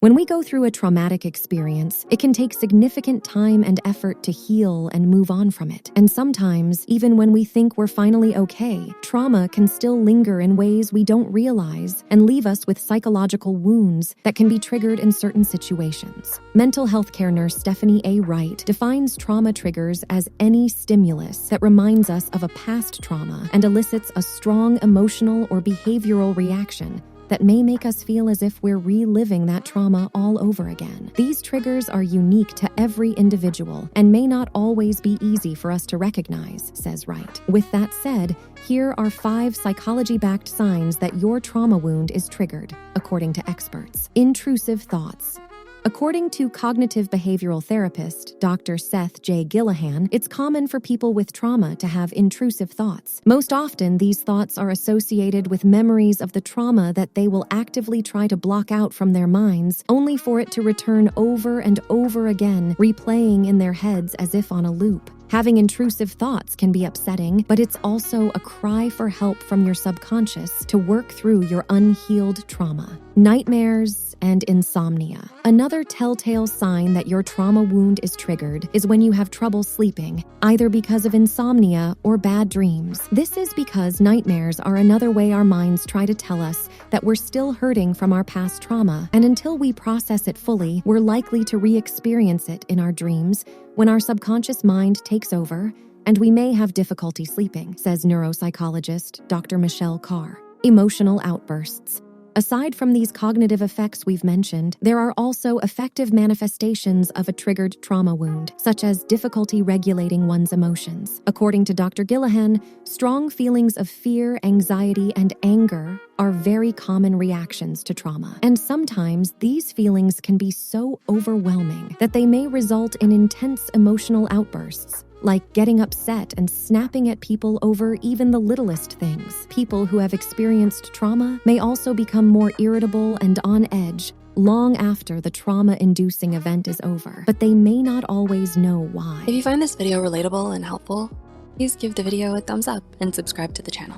When we go through a traumatic experience, it can take significant time and effort to heal and move on from it. And sometimes, even when we think we're finally okay, trauma can still linger in ways we don't realize and leave us with psychological wounds that can be triggered in certain situations. Mental health care nurse Stephanie A. Wright defines trauma triggers as any stimulus that reminds us of a past trauma and elicits a strong emotional or behavioral reaction that may make us feel as if we're reliving that trauma all over again. These triggers are unique to every individual and may not always be easy for us to recognize, says Wright. With that said, here are 5 psychology-backed signs that your trauma wound is triggered, according to experts. Intrusive thoughts. According to cognitive behavioral therapist Dr. Seth J. Gillihan, it's common for people with trauma to have intrusive thoughts. Most often, these thoughts are associated with memories of the trauma that they will actively try to block out from their minds, only for it to return over and over again, replaying in their heads as if on a loop. Having intrusive thoughts can be upsetting, but it's also a cry for help from your subconscious to work through your unhealed trauma. Nightmares and insomnia. Another telltale sign that your trauma wound is triggered is when you have trouble sleeping, either because of insomnia or bad dreams. This is because nightmares are another way our minds try to tell us that we're still hurting from our past trauma, and until we process it fully, we're likely to re-experience it in our dreams when our subconscious mind takes over, and we may have difficulty sleeping, says neuropsychologist Dr. Michelle Carr. Emotional outbursts. Aside from these cognitive effects we've mentioned, there are also effective manifestations of a triggered trauma wound, such as difficulty regulating one's emotions. According to Dr. Gillihan, strong feelings of fear, anxiety, and anger are very common reactions to trauma. And sometimes these feelings can be so overwhelming that they may result in intense emotional outbursts, like getting upset and snapping at people over even the littlest things. People who have experienced trauma may also become more irritable and on edge long after the trauma-inducing event is over, but they may not always know why. If you find this video relatable and helpful, please give the video a thumbs up and subscribe to the channel.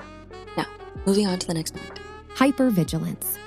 Now, moving on to the next point. Hypervigilance.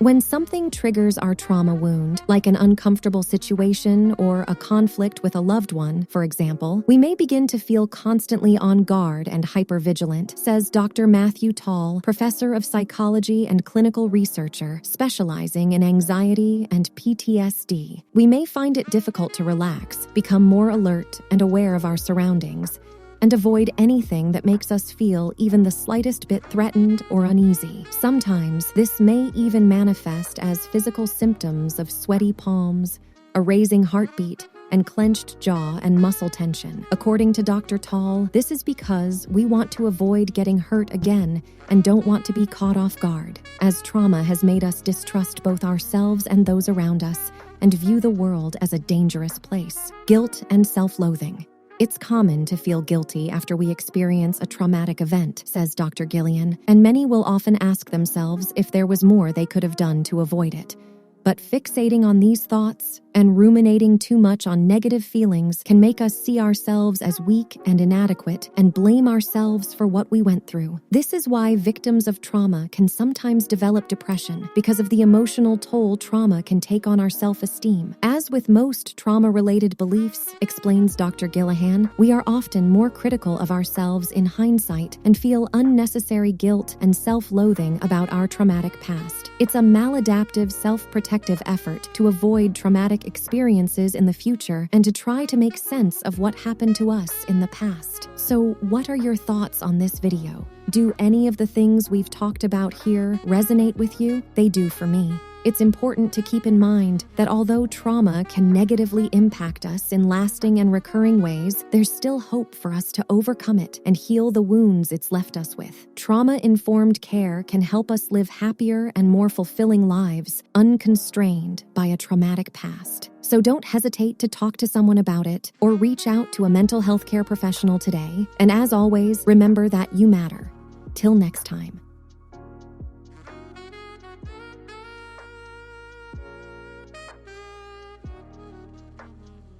When something triggers our trauma wound, like an uncomfortable situation or a conflict with a loved one, for example, we may begin to feel constantly on guard and hypervigilant, says Dr. Matthew Tall, professor of psychology and clinical researcher specializing in anxiety and PTSD. We may find it difficult to relax, become more alert and aware of our surroundings, and avoid anything that makes us feel even the slightest bit threatened or uneasy. Sometimes, this may even manifest as physical symptoms of sweaty palms, a raising heartbeat, and clenched jaw and muscle tension. According to Dr. Tall, this is because we want to avoid getting hurt again and don't want to be caught off guard, as trauma has made us distrust both ourselves and those around us and view the world as a dangerous place. Guilt and self-loathing. It's common to feel guilty after we experience a traumatic event, says Dr. Gillihan, and many will often ask themselves if there was more they could have done to avoid it. But fixating on these thoughts and ruminating too much on negative feelings can make us see ourselves as weak and inadequate and blame ourselves for what we went through. This is why victims of trauma can sometimes develop depression, because of the emotional toll trauma can take on our self-esteem. As with most trauma-related beliefs, explains Dr. Gillihan, we are often more critical of ourselves in hindsight and feel unnecessary guilt and self-loathing about our traumatic past. It's a maladaptive, self-protective effort to avoid traumatic experiences in the future and to try to make sense of what happened to us in the past. So, what are your thoughts on this video? Do any of the things we've talked about here resonate with you? They do for me. It's important to keep in mind that although trauma can negatively impact us in lasting and recurring ways, there's still hope for us to overcome it and heal the wounds it's left us with. Trauma-informed care can help us live happier and more fulfilling lives, unconstrained by a traumatic past. So don't hesitate to talk to someone about it or reach out to a mental health care professional today. And as always, remember that you matter. Till next time.